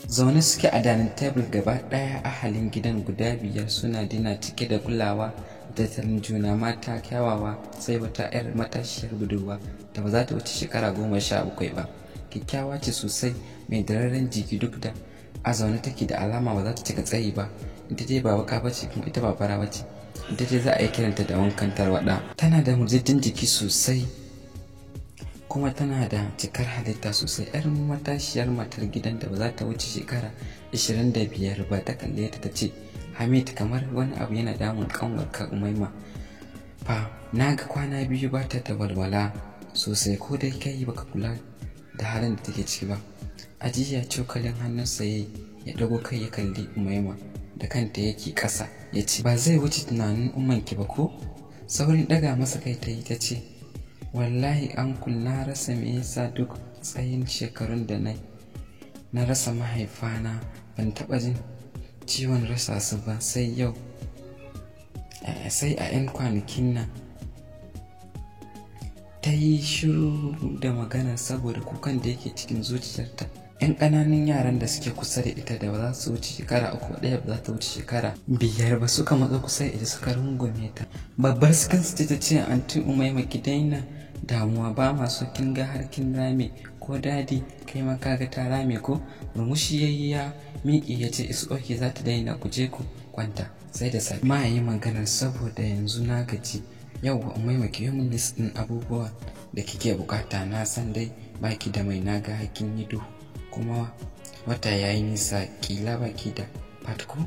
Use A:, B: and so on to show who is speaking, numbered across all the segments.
A: Zaune suke a dining table gaba ɗaya, ahalin gidan guda biyar suna dina cike da kulawa da tattalin juna. Mata kyawawa sai wata 'yar matashiyar budurwa da ba za ta wuce shekara 17 ba. Kyakkyawa ce sosai, mai dararren jiki, duk da a zaune take da alama ba za ta cika tsayi ba. Ita dai ba baka bace kuma ita ba fara bace. Ita dai za a yi kiranta da wankan tarwaɗa. Tana da murjejjen jiki sosai kuma tana da cikar halitta sosai. 'Yar matashiyar matar gidan da ba za ta wuce shekara 25 ba ta kalle ta ce, Hamid, kamar wani abu yana damun ƙanwarka Umaima fa, na ga kwana biyu ba ta da walwala sosai, ko dai kai baka kula da halin da take ciki ba. Ajiya cokalin hannunsa ya ɗago kai ya kalli Umaima da kanta yake ƙasa ya ce, ba zai wuce tunanin ummanki ba ko? Saurin ɗaga masa kai ta yi ta ce, wallahi ankul, na rasa me yasa duk tsayin shekarun da na rasa mahaifana ban taɓa jin ciwon rasa su ba sai yau, sai a 'yan kwanakin nan. Ta yi shiru da magana saboda kukan da yake cikin zuciyarta. 'Yan ƙananan yaran da suke kusa da ita da ba za su wuce shekara 3, ɗaya ba za ta wuce shekara 5 ba, suka matsa kusa ita suka rungume ta. Babbar kansu ta ce, anti Umaima ki daina damuwa, ba ma so kin ga har kin rame ko dadi kai ma kaga ta rame ko? Murmushi yayi ya miƙe ya ce, is okay, za ta daina, ku je ku kwanta sai da safe ma yi maganar saboda yanzu na gaji. Yauwa Umaima, ki yi min list ɗin abubuwa da kike bukata, na san dai baki da mai, na ga hakin yi duhu kuma wata yayi nisa, kila baki da fatko.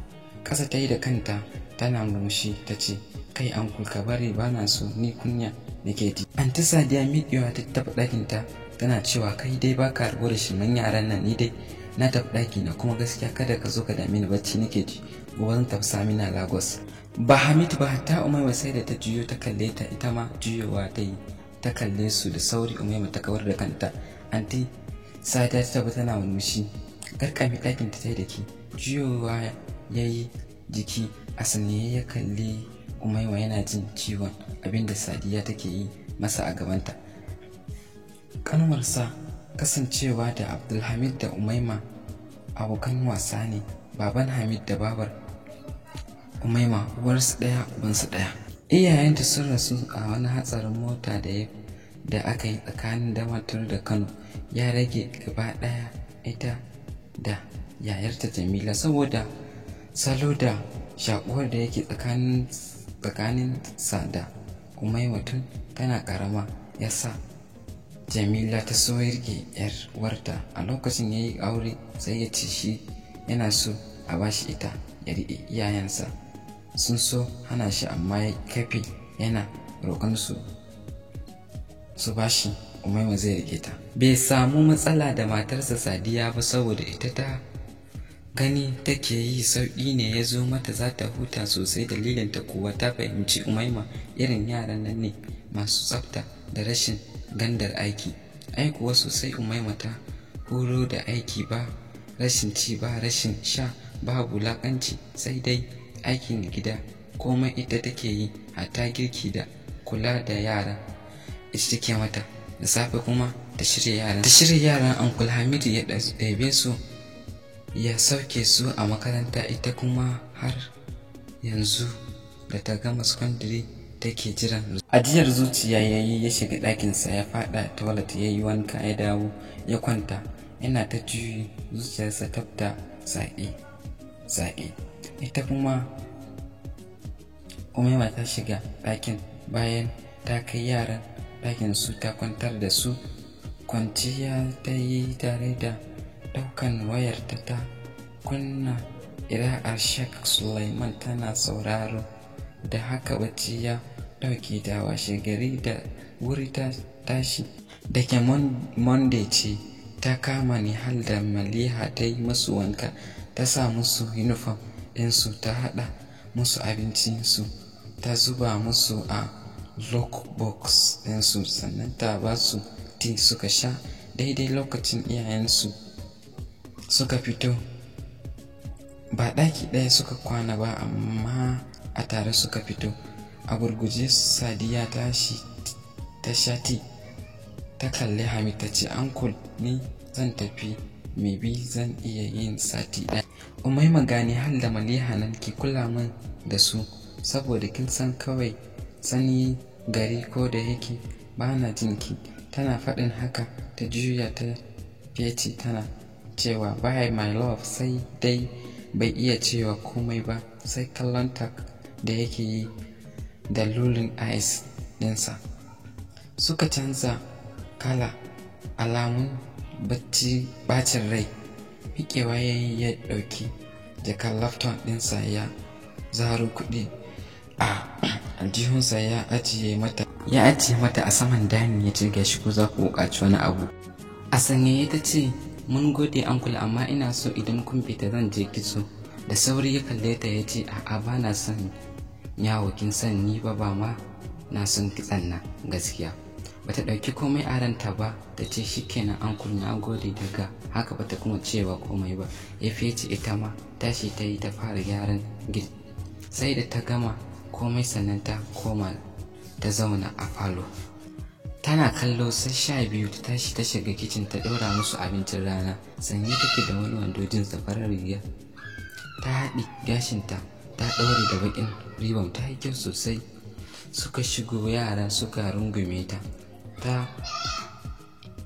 A: Ƙasa ta yi da kanta tana murmushi ta ce, kai ankul ka bari, bana so, ni kunya nake ji. Anti Sadiya miƙewa ta tafi ɗakinta tana cewa, kai dai baka rabu da shirmen yaran nan, ni dai na tafi ɗaki na, kuma gaskiya kada ka zo ka dame ni, bacci nake ji, gobe zan tafi Samina Lagos. Ba Hamid ba, ta Umaima sai da ta juyo ta kalle ta, ita ma juyowa ta yi ta kalle su da sauri. Umaima ta kawar da kanta. Anti Sadiya ta tafi tana murmushi, garkami ɗakin ta yi da ke. Juyowa ya yi jiki a sanye ya kalli Umaima yana jin ciwon abinda Sadiya take yi masa a gabanta. Kanwarsa, kasancewa da Abdulhamid da Umaima abokan wasa ne. Baban Hamid da babar Umaima uwarsu ɗaya ubansu ɗaya. Iyayenta sun rasu a wani hatsarin mota da aka yi tsakanin Damaturu da Kano. Ya rage gaba ɗaya ita da yayarta Jamila. Saboda salo da shakuwar da yake tsakanin sa da Umaima tun tana karama, ya sa Jamila ta so rike 'yar uwarta. A lokacin ya yi aure sai ya ce shi yana so a bashi ita ya riƙe. Iyayensa sun so hana shi amma ya kafe yana roƙon su bashi Umaima zai riƙe ta. Bai samu matsala da matarsa Sadiya ba saboda ita ta gani take yi sauƙi ne ya zo mata, za ta huta sosai. Dalilinta kuwa ta fahimci Umaima irin yaran nan ne masu tsafta da rashin gandar aiki. Ai kuwa sosai Umaima ta horo da aiki, ba rashin ci ba rashin sha, babu wulaƙanci, sai dai aikin gida komai ita take yi, hatta girki da kula da yara ita take mata. Da safe kuma ta shirya yaran Uncle Hamid ya ɗebe su ya sauke su a makaranta. Ita kuma har yanzu da ta gama secondary take jiran. Ajiyar zuciya yayi ya shiga ɗakinsa, ya faɗa toilet, ya yi wanka, ya dawo ya kwanta yana ta juyi, zuciyarsa tabta saƙe. Ita kuma Umaima ta shiga ɗakin bayan ta kai yaran ɗakin su ta kwantar da su. Kwanciya ta yi tare da ɗaukan wayarta ta kunna ƙira'ar Sheikh Sulaiman tana sauraro. Da haka bacci ya ɗauke ta. Washe gari da wuri ta tashi, da ke Monday ce, ta kama Nihal da Maliha ta yi musu wanka, ta sa musu uniform ɗinsu, ta haɗa musu abincinsu, ta zuba musu a lockbox ɗinsu, sannan ta ba su tea suka sha. Daidai lokacin iyayensu suka fito. Ba ɗaki ɗaya suka kwana ba amma a tare suka fito. A gurguje Sadiya ta sha tea, ta kalli Hamid ta ce, uncle, ni zan tafi maybe zan iya yin sati ɗaya. Umaima gani har da Maliha nan ki kula min da su saboda kin san kawai sani gari ko da yake ba na jin ki. Tana faɗin haka ta juya ta fece tana cewa bye my love, sai dai bai iya cewa komai ba sai kallon ta da yake yi da lulin eyes ɗinsa suka canza kala, alamun bacin rai. Miƙewa ya yi ya ɗauki jakar laptop ɗinsa ya zaro kuɗi a aljihunsa ya ajiye mata a saman dining ya ce gashi ko za ku buƙaci wani abu. A sanyaye ta ce mun gode uncle amma ina so idan kun fita zan je kitso. Da sauri ya kalle ta ya ce a'a ba na son yawo kin san ni ba ma na son kitsan nan gaskiya. Bata ɗauki komai a ranta ba ta ce shikenan uncle na gode. Daga haka bata kuma cewa komai ba. Ya fece ita ma tashi ta yi ta fara gyaran gid sai da ta gama komai sannan ta koma ta zauna a falo tana kallo. Sai 12 ta tashi ta shiga kicin ta ɗora musu abincin rana. Sanye take da wani wando jinsa farar riga, ta haɗi gashinta ta ɗaure da baƙin ribon, ta yi kyau sosai. Suka shigo yara suka rungume ta, ta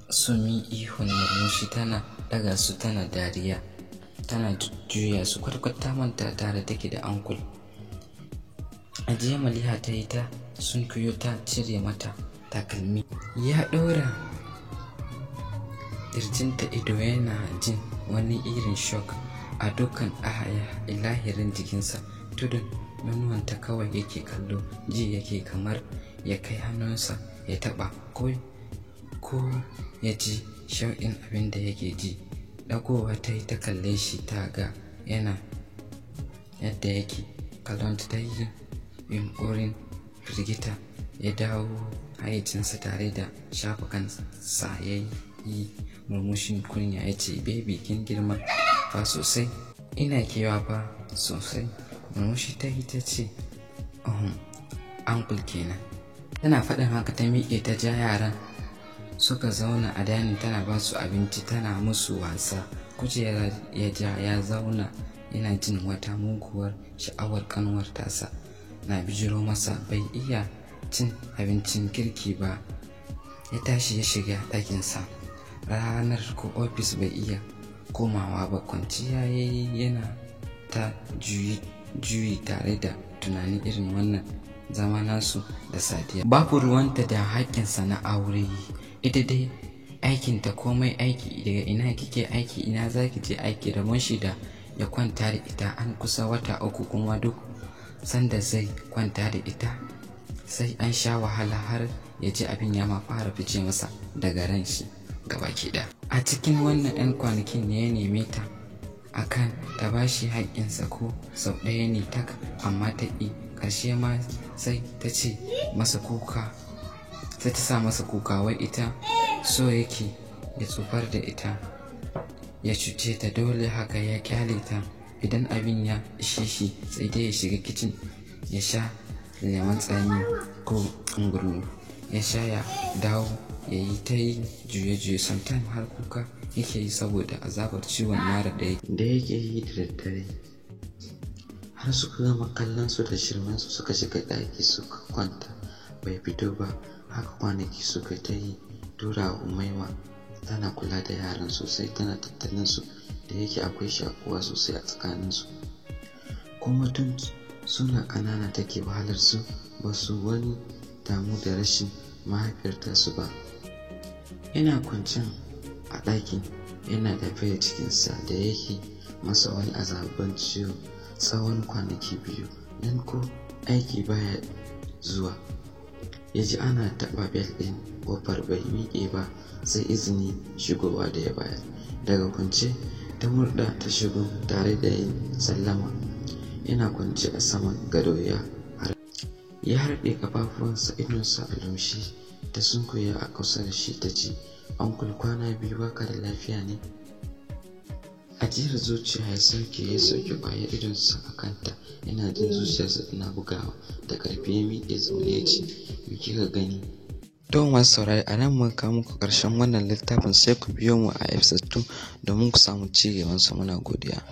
A: sumi ihun murmushi tana ɗaga su tana dariya tana juya su. Kwata manta tare take da uncle. Ajiye Maliha ta yi ta sunkuyo ta cire mata takalmi ya ɗora ƙirjinta, ido yana jin wani irin shock a dukkan ilahirin jikinsa. Tudun nonuwanta kawai yake kallo, ji yake kamar ya kai hannunsa ya taɓa ko ya ji shauƙin abin da yake ji. Ɗagowa ta yi ta kalle shi ta ga yana yadda yake kallon ta yi yunƙurin firgita ya dawo hayyacinsa tare da shafa kansa ya yi murmushin kunya ya ce baby kin girma fa sosai, ina kewa fa sosai. Murmushi ta yi ta ce uncle kenan. Tana faɗin haka ta miƙe ta ja yaran suka zauna a dining tana ba su abinci tana musu wasa. Kujera ya ja ya zauna yana jin wata muguwar sha'awar kanwar tasa na bijiro masa. Bai iya cin abincin kirki ba ya tashi ya shiga ɗakinsa. Ranar ko ofis bai iya komawa ba, kwanciya yayi yana ta juyi tare da tunanin irin wannan zama nasu da Sadiya. Babu ruwanta da haƙƙinsa na aure, ita dai aikinta komai aiki. Daga ina kike aiki, ina za ki je aiki. Rabon shi da ya kwanta da ita an kusa wata 3 kuma duk sanda zai kwanta da ita sai an sha wahala har ya ji abin ya ma fara fice masa daga ran shi gabaki ɗaya. A cikin wannan 'yan kwanakin ne ya neme ta akan ta bashi haƙƙinsa ko sau ɗaya ne tak, amma ta ƙi. Ƙarshe ma sai ta ce masa kuka, sai ta sa masa kuka wai ita so yake ya tsufar da ita ya cuce ta. Dole haka ya kyale ta. Idan abin ya ishe shi sai dai ya shiga kicin ya sha lemon tsami ko ungurmi ya sha ya dawo ya yi ta yi juye-juye. Sometimes har kuka yake yi saboda azabar ciwon mara da yake yi da daddare. Har suka gama kallon su da shirmansu suka shiga ɗaki suka kwanta. Bai fito ba. Haka kwanaki suka ta yi. Tura Umaima tana kula da yaran sosai, tana tattalin su da yake akwai shakuwa sosai a tsakaninsu. Kuma tun suna ƙanana take wahalar su, ba su wani damu da rashin mahaifiyar tasu ba. Yana kwancin a ɗakin yana tafe da cikinsa da yake masa wani azaban ciwo tsawon kwanaki 2. Dan ko aiki baya zuwa. Ya ji ana taɓa bel ɗin ƙofar bai miƙe ba sai izini shigowa da ya bayar. Daga kwance ta murɗa ta shigo tare da yin sallama. Yana kwance a saman gado ya harɗe ƙafafuwansa, idonsa a lumshe. Ta sunkuya a kusa da shi ta ce uncle kwana 2 baka da lafiya ne? Ajiyar zuciya ya sauke ƙwayar idonsa a kanta. Yana jin zuciyarsa tana bugawa da ƙarfi. Ya miƙe zaune ya ce me kika gani? To masu saurari a nan muka kawo muku ƙarshen wannan littafin, sai ku biyo mu a episode 2 domin ku samu ci gabansa. Muna godiya.